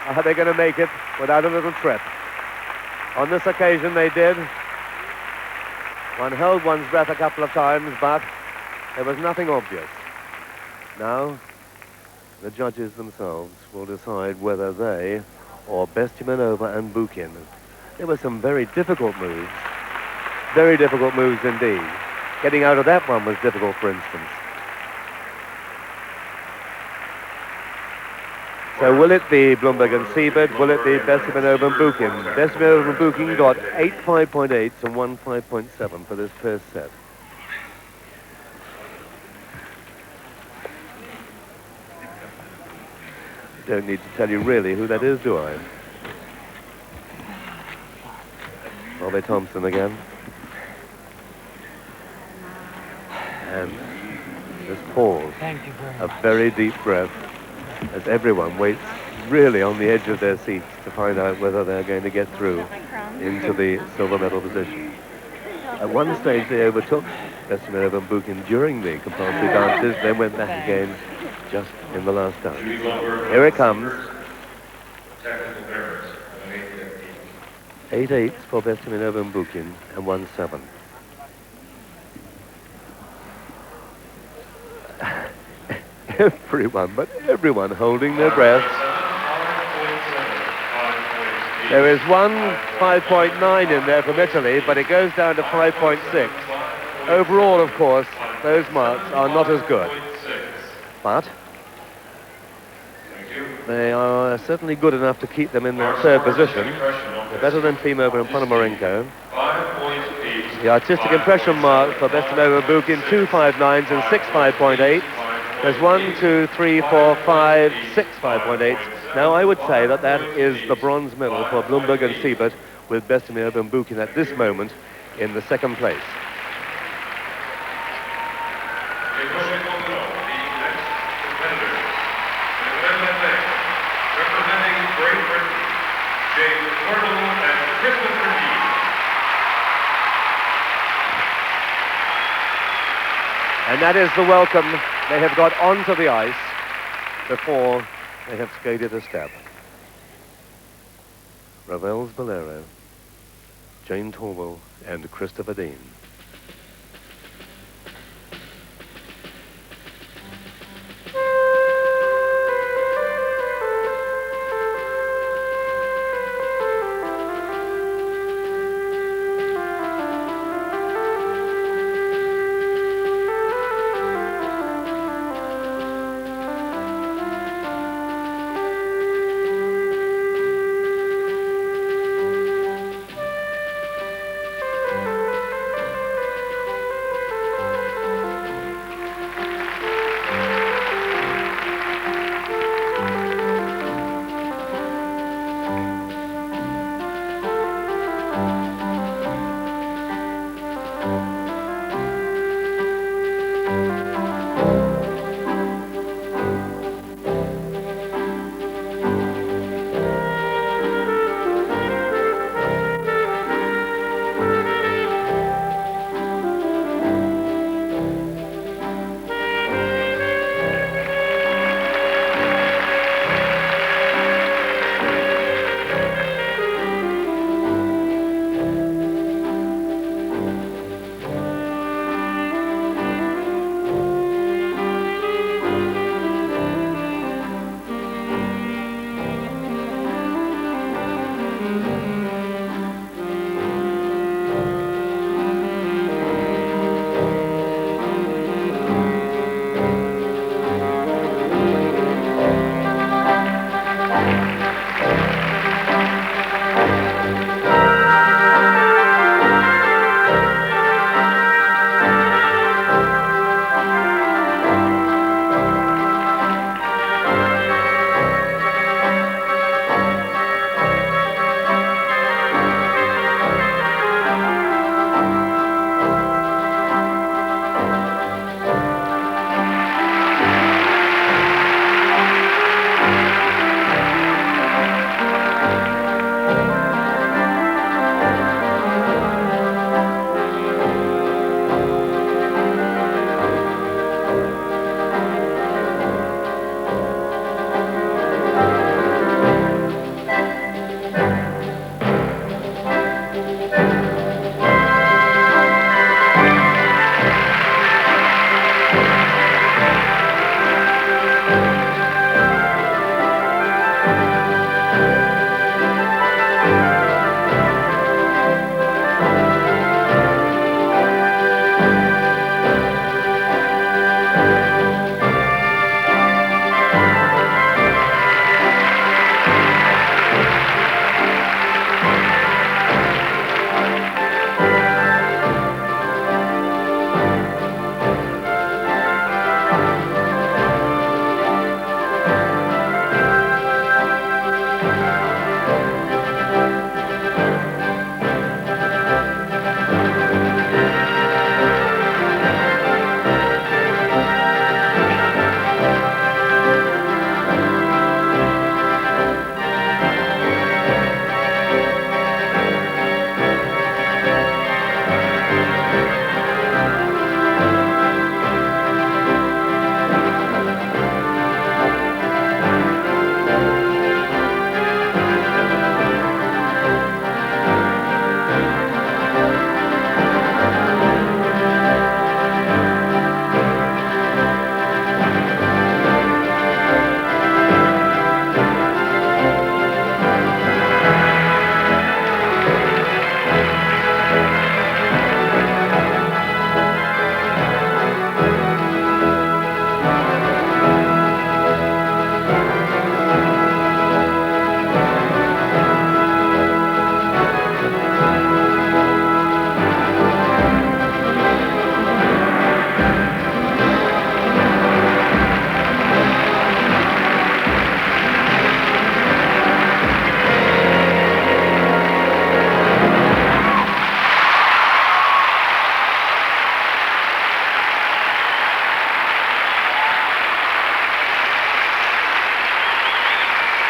are they going to make it without a little trip? On this occasion they did. One held one's breath a couple of times, but there was nothing obvious. Now, the judges themselves will decide whether they or Bestimanova and Bukin. There were some very difficult moves indeed. Getting out of that one was difficult, for instance. So will it be Blumberg and Siebert? Will it be Bestimanova and Bukin? Bestimanova and Bukin got 8 5.8s and 1 5.7 for this first set. Don't need to tell you really who that is, do I? Bobby Thompson again. And this pause, a very deep breath, as everyone waits really on the edge of their seats to find out whether they're going to get through into the silver medal position. At one stage they overtook Bestimanova and Bukin during the compulsory dances, then went back again just in the last dance. Here it comes. 8 8s for Bestimanova and Bukin and 1 7. Everyone holding their breath. There is 1 5.9 in there from Italy, but it goes down to 5.6. Overall, of course, those marks are not as good. But they are certainly good enough to keep them in that third position. They're better than Fimova and Ponomarenko. The artistic impression mark for Bestimanova and Bukin, 2 5.9s and 6 5.8. There's 1, 2, 3, 4, 5, 6 5.8s. Now I would say that that is the bronze medal for Blumberg and Siebert, with Bestimanova and Bukin at this moment in the second place. And that is the welcome they have got onto the ice before they have skated a step. Ravel's Bolero, Jane Torvill and Christopher Dean.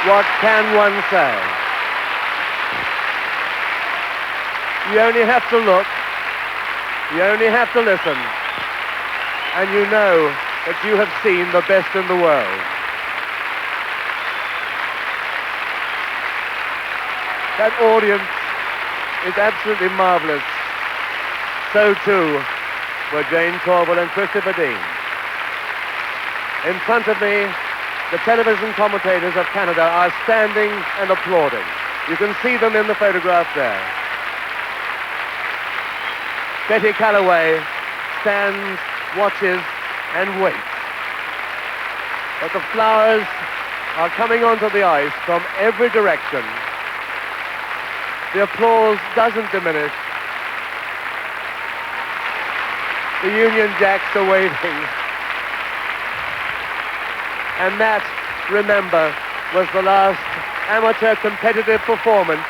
What can one say? You only have to look, you only have to listen, and you know that you have seen the best in the world. That audience is absolutely marvelous. So too were Jane Torvill and Christopher Dean. In front of me, the television commentators of Canada are standing and applauding. You can see them in the photograph there. Betty Callaway stands, watches, and waits. But the flowers are coming onto the ice from every direction. The applause doesn't diminish. The Union Jacks are waving. And that, remember, was the last amateur competitive performance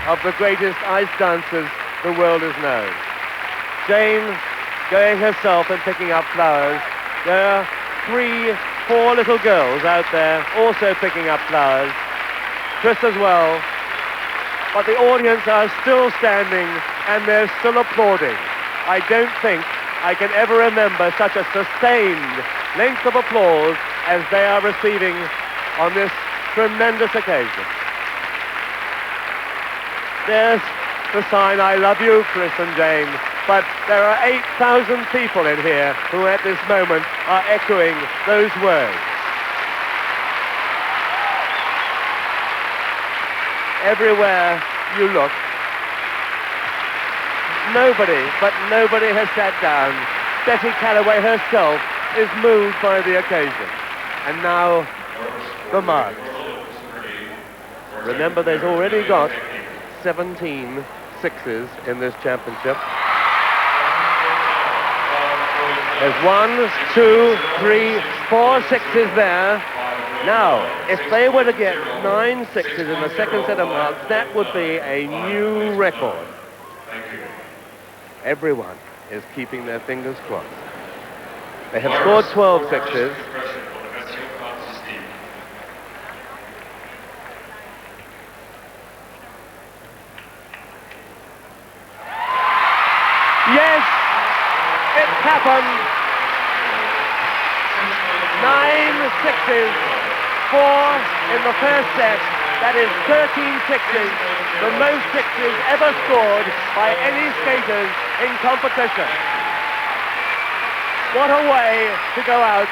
of the greatest ice dancers the world has known. Jane going herself and picking up flowers. There are 3, 4 little girls out there also picking up flowers. Chris as well. But the audience are still standing and they're still applauding. I don't think I can ever remember such a sustained length of applause as they are receiving on this tremendous occasion. There's the sign, I love you, Chris and Jane. But there are 8,000 people in here who at this moment are echoing those words. Everywhere you look, nobody has sat down. Betty Callaway herself is moved by the occasion. And now, the marks. Remember, there's already got 17 sixes in this championship. There's 1, 2, 3, 4 sixes there. Now, if they were to get 9 sixes in the second set of marks, that would be a new record. Everyone is keeping their fingers crossed. They have scored 12 sixes. Yes, it's happened. 9 sixes, 4 in the first set. That is 13 sixes, the most sixes ever scored by any skaters in competition. What a way to go out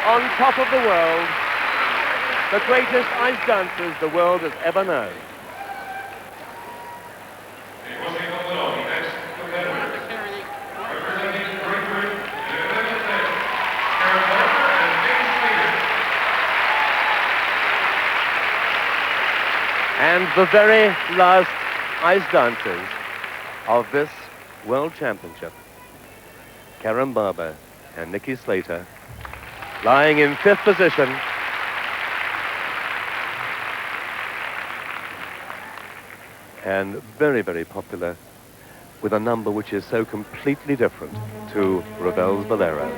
on top of the world, the greatest ice dancers the world has ever known. And the very last ice dancers of this World Championship, Karen Barber and Nikki Slater, lying in 5th position. And very, very popular with a number which is so completely different to Ravel's Bolero.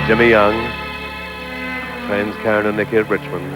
Jimmy Young trains Karen and Nicky at Richmond.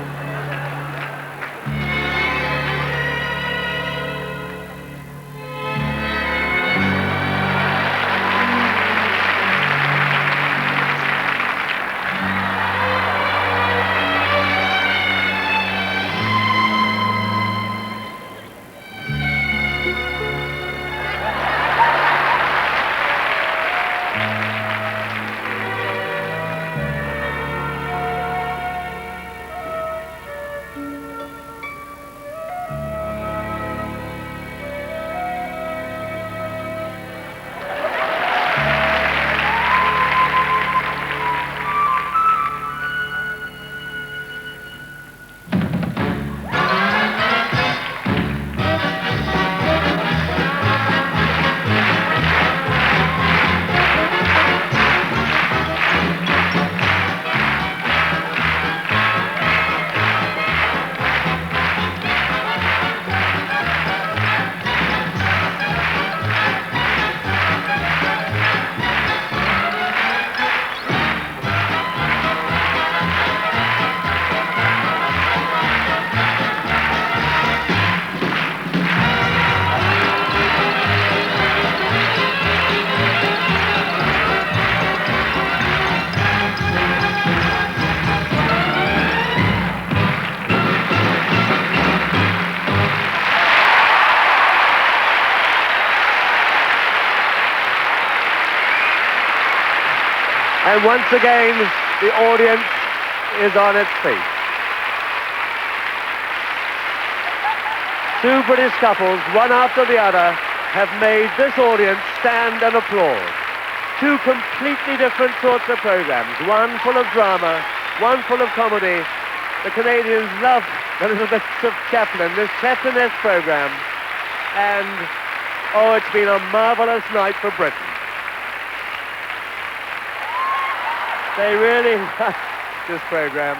And once again, the audience is on its feet. Two British couples, one after the other, have made this audience stand and applaud. Two completely different sorts of programs, one full of drama, one full of comedy. The Canadians love the little bits of Chaplin, this Chaplin-esque program. And, oh, it's been a marvelous night for Britain. They really like this program.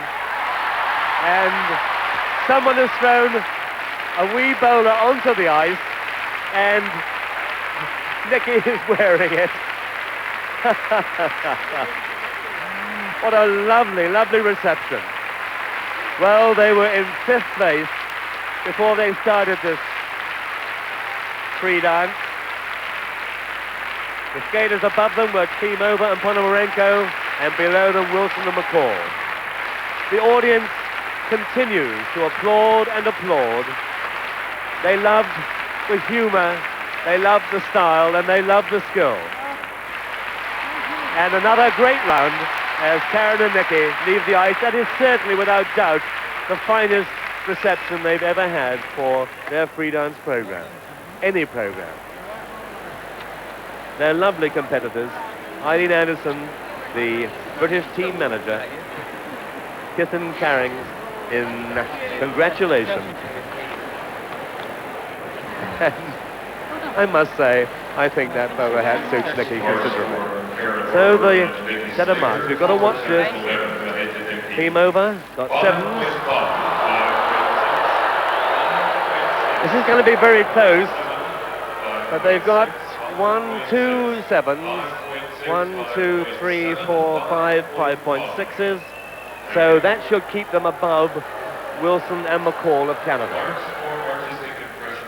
And someone has thrown a wee bowler onto the ice, and Nicky is wearing it. What a lovely, lovely reception. Well, they were in 5th place before they started this free dance. The skaters above them were Klimova and Ponomarenko, and below them Wilson and McCall. The audience continues to applaud and applaud. They loved the humor, they loved the style, and they loved the skill. And another great round as Karen and Nicky leave the ice. That is certainly, without doubt, the finest reception they've ever had for their free dance program. Any program. They're lovely competitors. Eileen Anderson, the British team manager, kissing Carings in congratulations. And I must say, I think that bowler hat suits Nicky considerably. So the set of marks. We've got to watch this. Klimova got 7s. This is going to be very close, but they've got 1, 2 7s. 1, 2, 3, 4, 5, 5.6s. So that should keep them above Wilson and McCall of Canada.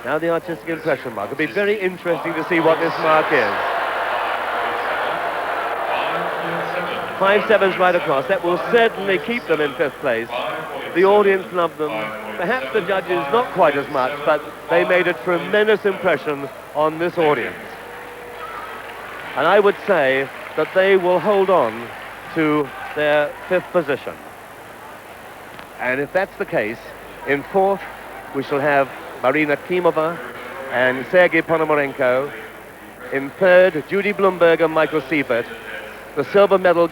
Now the artistic impression mark. It'll be very interesting to see what this mark is. 5 7s right across. That will certainly keep them in 5th place. The audience loved them. Perhaps the judges not quite as much, but they made a tremendous impression on this audience. And I would say that they will hold on to their 5th position. And if that's the case, in 4th, we shall have Marina Klimova and Sergei Ponomarenko. In 3rd, Judy Blumberg and Michael Siebert. The silver medal